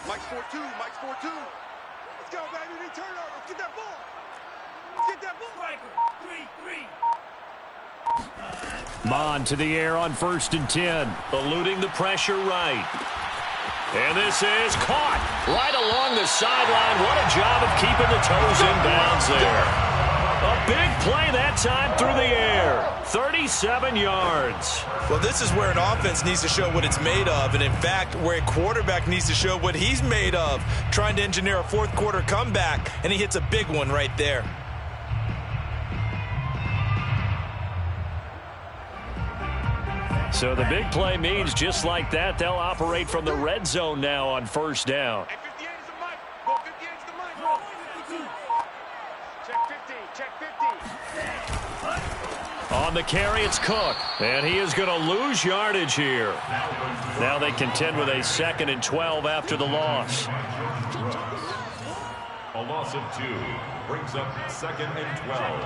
Mike's 4-2. Mike's 4-2. Let's go, baby. We turnover. Let's get that ball. Let's get that ball. Mond to the air on 1st and 10. Eluding the pressure right. And this is caught right along the sideline. What a job of keeping the toes in bounds there. A big play that time through the air. 37 yards. Well, this is where an offense needs to show what it's made of, and in fact, where a quarterback needs to show what he's made of, trying to engineer a fourth quarter comeback, and he hits a big one right there. So the big play means just like that, they'll operate from the red zone now on 1st down. Hey, 58 is the mic. Go 58 is the mic. Check 50. Check 50. On the carry, it's Cook. And he is going to lose yardage here. Now they contend with a 2nd and 12 after the loss. A loss of 2 brings up 2nd and 12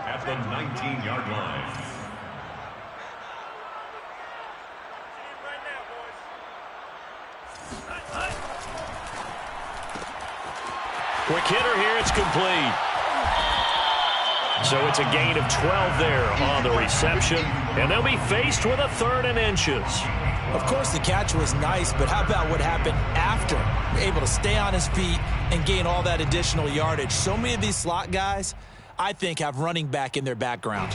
at the 19-yard line. Quick hitter here, it's complete. So it's a gain of 12 there on the reception, and they'll be faced with a 3rd and inches. Of course, the catch was nice, but how about what happened after? Able to stay on his feet and gain all that additional yardage. So many of these slot guys, I think, have running back in their background.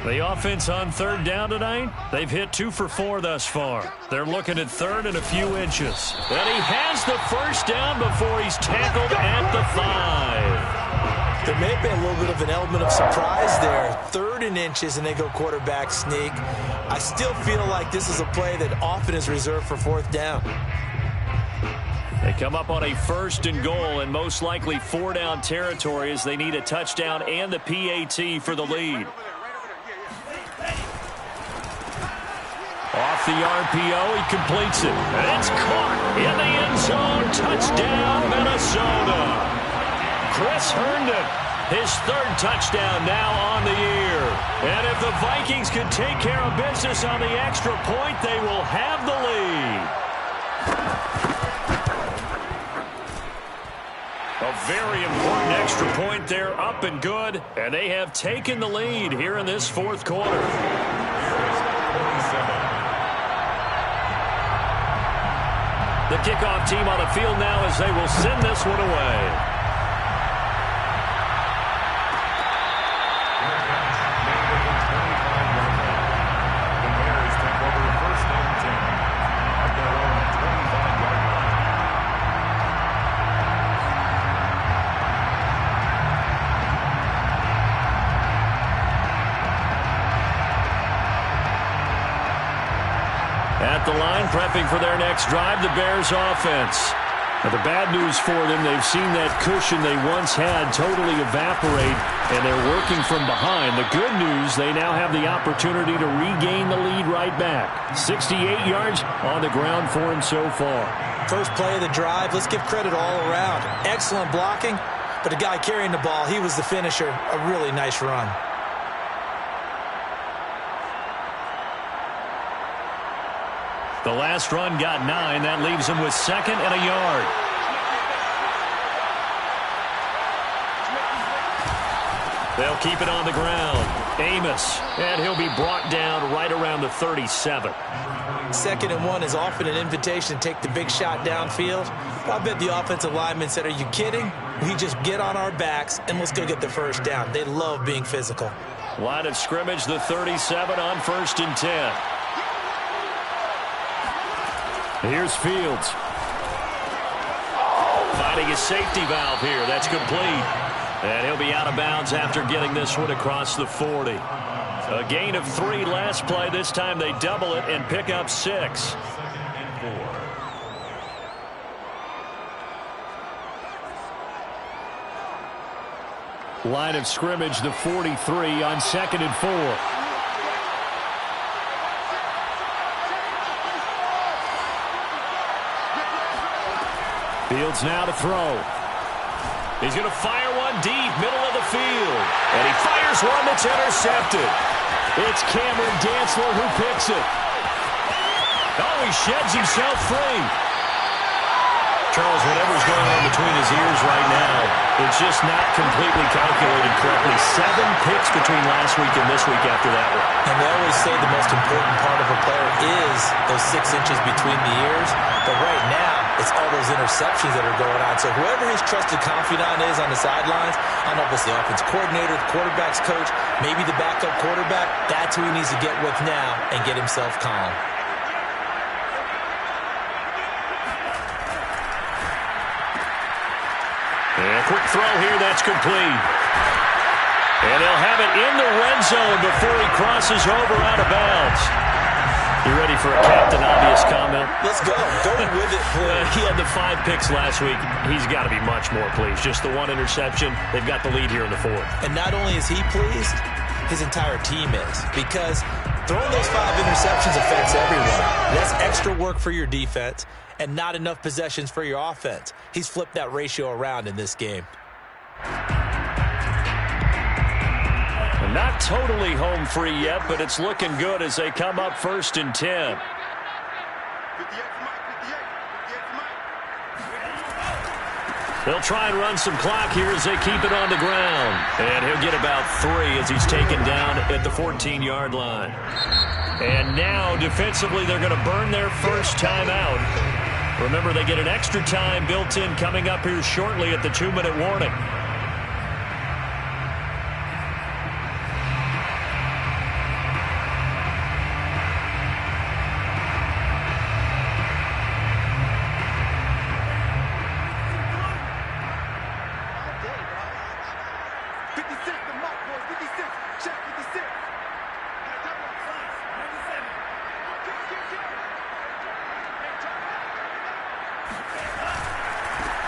The offense on 3rd down tonight, they've hit 2 for 4 thus far. They're looking at 3rd and a few inches. And he has the 1st down before he's tackled at the 5. There may have been a little bit of an element of surprise there. 3rd and inches, and they go quarterback sneak. I still feel like this is a play that often is reserved for 4th down. They come up on a 1st and goal, and most likely 4-down territory as they need a touchdown and the PAT for the lead. Off the RPO, he completes it. And it's caught in the end zone. Touchdown, Minnesota. Chris Herndon, his 3rd touchdown now on the year. And if the Vikings can take care of business on the extra point, they will have the lead. A very important extra point there, up and good. And they have taken the lead here in this 4th quarter. The kickoff team on the field now as they will send this one away. The Bears take over 1st and 10 at their own 25-yard line. At the line, prepping for their next drive, the Bears offense. Now, the bad news for them, they've seen that cushion they once had totally evaporate, and they're working from behind. The good news, they now have the opportunity to regain the lead right back. 68 yards on the ground for him so far. First play of the drive, let's give credit all around. Excellent blocking, but the guy carrying the ball, he was the finisher. A really nice run. The last run got 9. That leaves him with 2nd and a yard. They'll keep it on the ground. Amos, and he'll be brought down right around the 37. 2nd and 1 is often an invitation to take the big shot downfield. I bet the offensive lineman said, are you kidding? We just get on our backs and let's go get the 1st down. They love being physical. Line of scrimmage, the 37 on 1st and 10. Here's Fields. Finding his safety valve here. That's complete. And he'll be out of bounds after getting this one across the 40. A gain of 3 last play. This time they double it and pick up 6. Line of scrimmage, the 43 on 2nd and 4. Fields now to throw. He's going to fire one deep, middle of the field. And he fires one that's intercepted. It's Cameron Dantzler who picks it. Oh, he sheds himself free. Charles, whatever's going on between his ears right now, it's just not completely calculated correctly. 7 picks between last week and this week after that one. And they always say the most important part of a player is those 6 inches between the ears. But right now, it's all those interceptions that are going on. So whoever his trusted confidant is on the sidelines, I don't know if it's the offense coordinator, the quarterback's coach, maybe the backup quarterback, that's who he needs to get with now and get himself calm. And a quick throw here, that's complete. And he'll have it in the red zone before he crosses over out of bounds. You ready for a Captain Obvious comment? Let's go. Go with it, please. He had the 5 picks last week. He's got to be much more pleased. Just the 1 interception. They've got the lead here in the 4th. And not only is he pleased, his entire team is. Because throwing those 5 interceptions affects everyone. That's extra work for your defense and not enough possessions for your offense. He's flipped that ratio around in this game. Not totally home free yet, but it's looking good as they come up 1st and 10. They'll try and run some clock here as they keep it on the ground. And he'll get about 3 as he's taken down at the 14-yard line. And now, defensively, they're going to burn their first timeout. Remember, they get an extra time built in coming up here shortly at the 2-minute warning.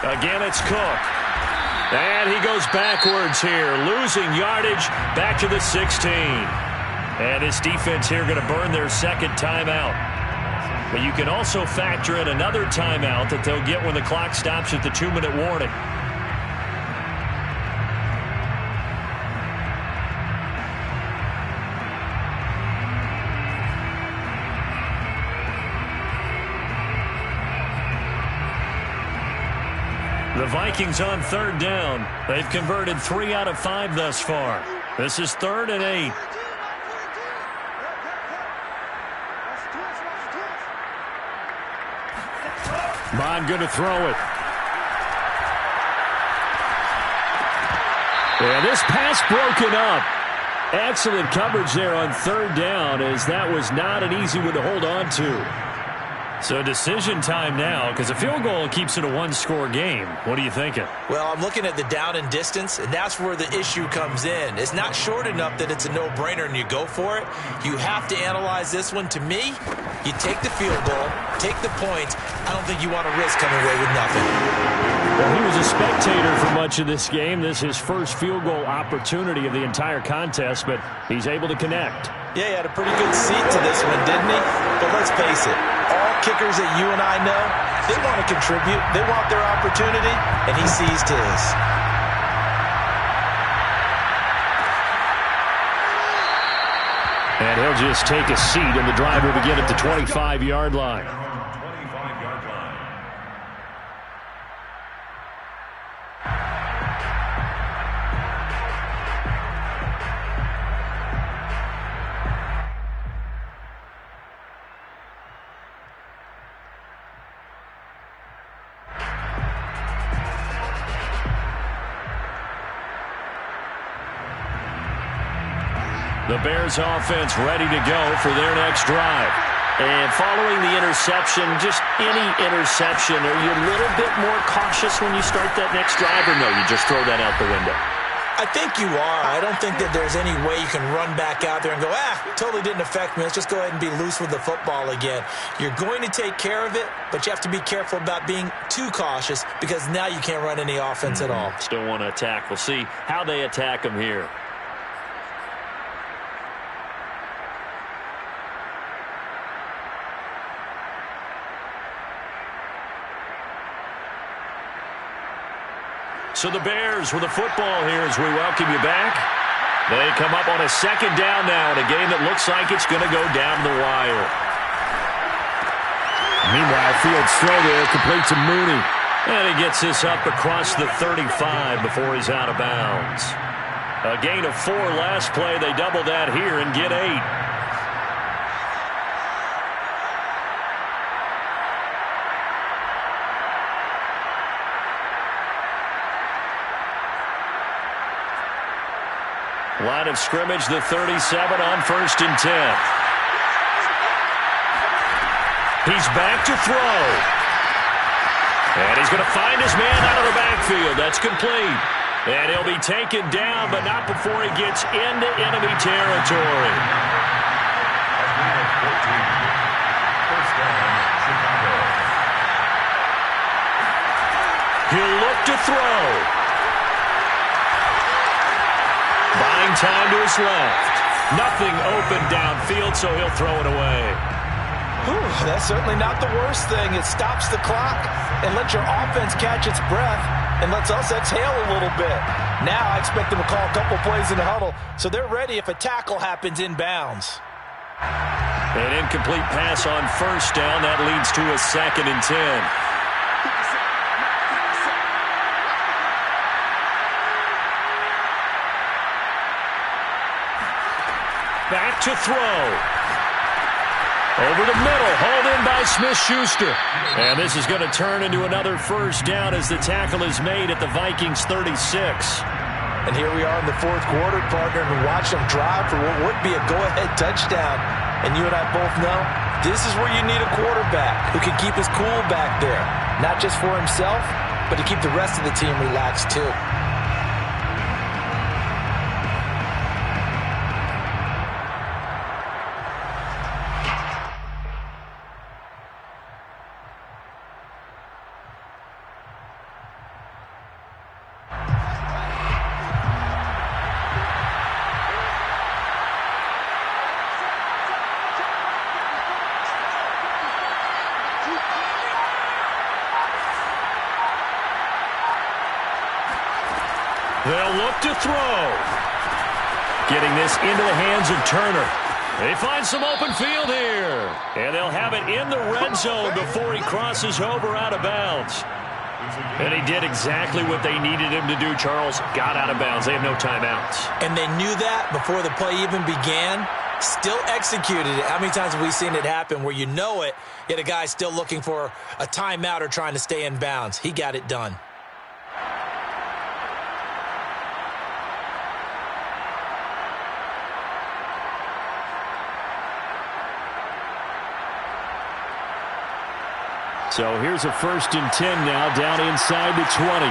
Again, it's Cook. And he goes backwards here, losing yardage back to the 16. And his defense here going to burn their second timeout. But you can also factor in another timeout that they'll get when the clock stops at the 2-minute warning. The Vikings on 3rd down. They've converted 3 out of 5 thus far. This is 3rd and 8. Bond going to throw it. And this pass broken up. Excellent coverage there on 3rd down, as that was not an easy one to hold on to. So decision time now, because a field goal keeps it a 1-score game. What are you thinking? Well, I'm looking at the down and distance, and that's where the issue comes in. It's not short enough that it's a no-brainer and you go for it. You have to analyze this one. To me, you take the field goal, take the points. I don't think you want to risk coming away with nothing. Well, he was a spectator for much of this game. This is his first field goal opportunity of the entire contest, but he's able to connect. Yeah, he had a pretty good seat to this one, didn't he? But let's face it, all kickers that you and I know, they want to contribute. They want their opportunity, and he seized his. And he'll just take a seat, and the drive will begin at the 25-yard line. The Bears offense ready to go for their next drive. And following the interception, just any interception, are you a little bit more cautious when you start that next drive, or no, you just throw that out the window? I think you are. I don't think that there's any way you can run back out there and go, totally didn't affect me. Let's just go ahead and be loose with the football again. You're going to take care of it, but you have to be careful about being too cautious because now you can't run any offense at all. Still want to attack. We'll see how they attack them here. So the Bears with the football here as we welcome you back. They come up on a second down now in a game that looks like it's going to go down the wire. Meanwhile, Fields throw there, complete to Mooney. And he gets this up across the 35 before he's out of bounds. A gain of 4 last play. They double that here and get 8. Line of scrimmage, the 37 on 1st and 10. He's back to throw. And he's going to find his man out of the backfield. That's complete. And he'll be taken down, but not before he gets into enemy territory. He'll look to throw. Buying time to his left. Nothing open downfield, so he'll throw it away. That's certainly not the worst thing. It stops the clock and lets your offense catch its breath and lets us exhale a little bit. Now I expect them to call a couple plays in the huddle so they're ready if a tackle happens inbounds. An incomplete pass on 1st down. That leads to a 2nd and 10. Back to throw. Over the middle, hauled in by Smith-Schuster. And this is going to turn into another 1st down as the tackle is made at the Vikings 36. And here we are in the 4th quarter, partner, and watch them drive for what would be a go-ahead touchdown. And you and I both know this is where you need a quarterback who can keep his cool back there. Not just for himself, but to keep the rest of the team relaxed too. They'll look to throw. Getting this into the hands of Turner. They find some open field here. And they'll have it in the red zone before he crosses over out of bounds. And he did exactly what they needed him to do, Charles. Got out of bounds. They have no timeouts. And they knew that before the play even began. Still executed it. How many times have we seen it happen where you know it, yet a guy's still looking for a timeout or trying to stay in bounds? He got it done. So here's a 1st and 10 now, down inside the 20.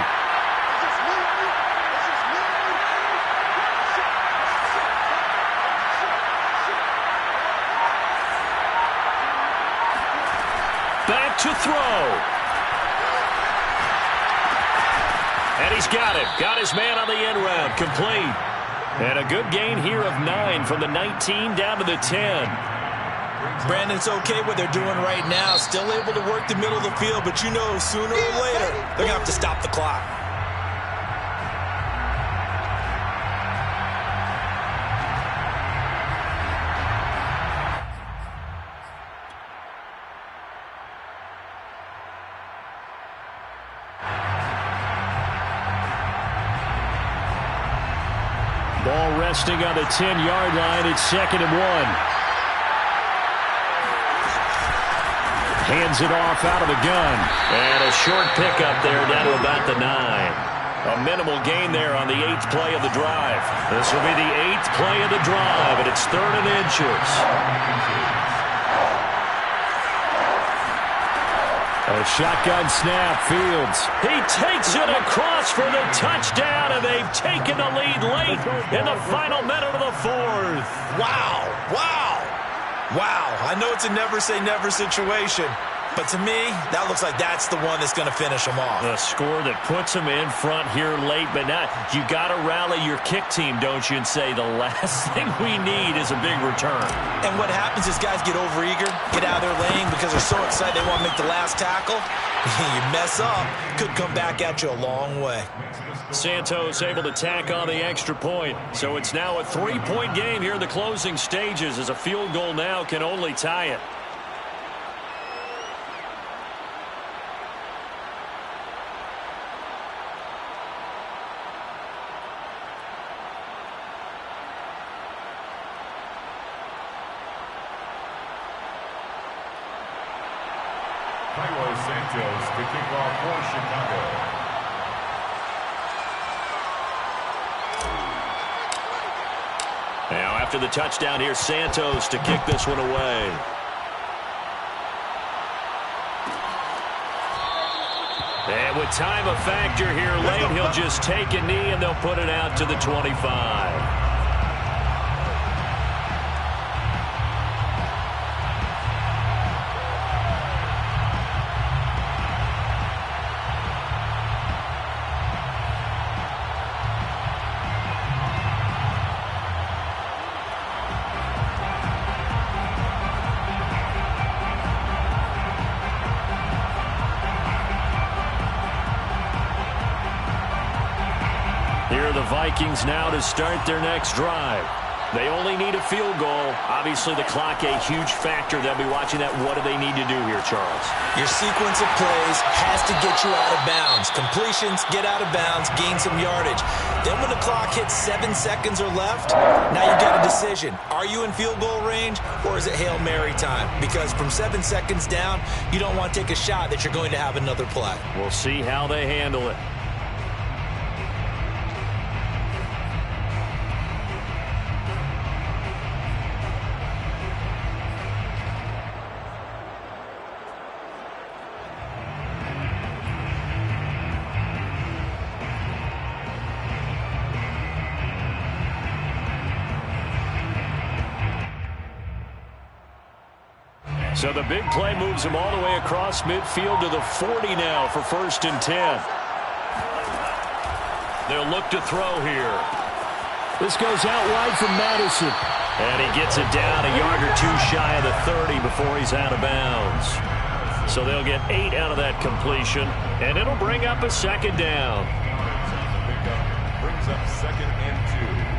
Back to throw. And he's got it. Got his man on the end round. Complete. And a good gain here of 9 from the 19 down to the 10. Brandon, it's okay what they're doing right now. Still able to work the middle of the field, but you know sooner or later they're going to have to stop the clock. Ball resting on the 10-yard line. It's 2nd and 1. Hands it off out of the gun. And a short pickup there down to about the 9. A minimal gain there on the 8th play of the drive. This will be the 8th play of the drive, and it's 3rd and inches. A shotgun snap, Fields. He takes it across for the touchdown, and they've taken the lead late in the final minute of the 4th. Wow. Wow. Wow. I know it's a never say never situation, But to me, that looks like that's the one that's going to finish them off. A score that puts them in front here late, but now you got to rally your kick team, don't you, and say the last thing we need is a big return. And what happens is guys get overeager, get out of their lane because they're so excited they want to make the last tackle. You mess up, could come back at you a long way. Santos able to tack on the extra point. So it's now a 3-point game here in the closing stages, as a field goal now can only tie it. Cairo Santos to kick off for Chicago. Now after the touchdown here, Santos to kick this one away. And with time a factor here late, he'll just take a knee and they'll put it out to the 25. Here are the Vikings now to start their next drive. They only need a field goal. Obviously, the clock a huge factor. They'll be watching that. What do they need to do here, Charles? Your sequence of plays has to get you out of bounds. Completions, get out of bounds, gain some yardage. Then when the clock hits 7 seconds or left, now you've got a decision. Are you in field goal range, or is it Hail Mary time? Because from 7 seconds down, you don't want to take a shot that you're going to have another play. We'll see how they handle it. So the big play moves him all the way across midfield to the 40 now for 1st and 10. They'll look to throw here. This goes out wide from Madison. And he gets it down a yard or two shy of the 30 before he's out of bounds. So they'll get 8 out of that completion, and it'll bring up a 2nd down. Brings up 2nd and 2.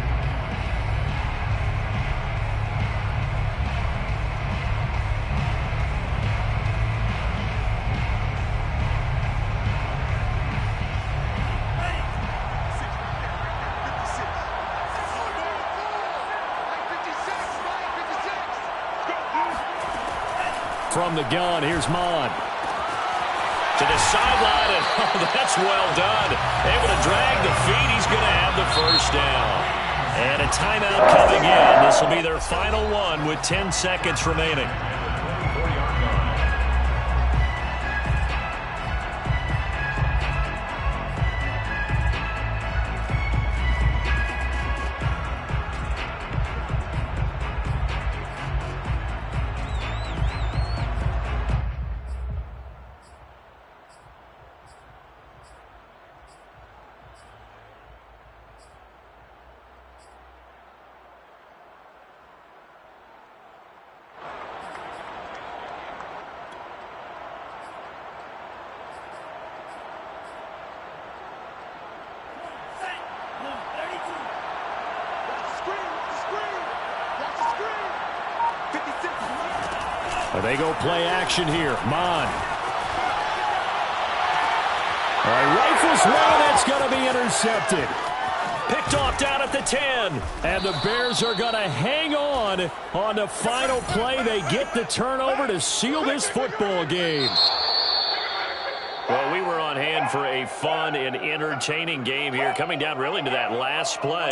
From the gun, here's Mon. To the sideline, and oh, that's well done. Able to drag the feet. He's going to have the 1st down. And a timeout coming in. This will be their final one with 10 seconds remaining. They go play action here. Mon. All right, rifles one. That's going to be intercepted. Picked off down at the 10. And the Bears are going to hang on the final play. They get the turnover to seal this football game. Well, we were on hand for a fun and entertaining game here, coming down really to that last play.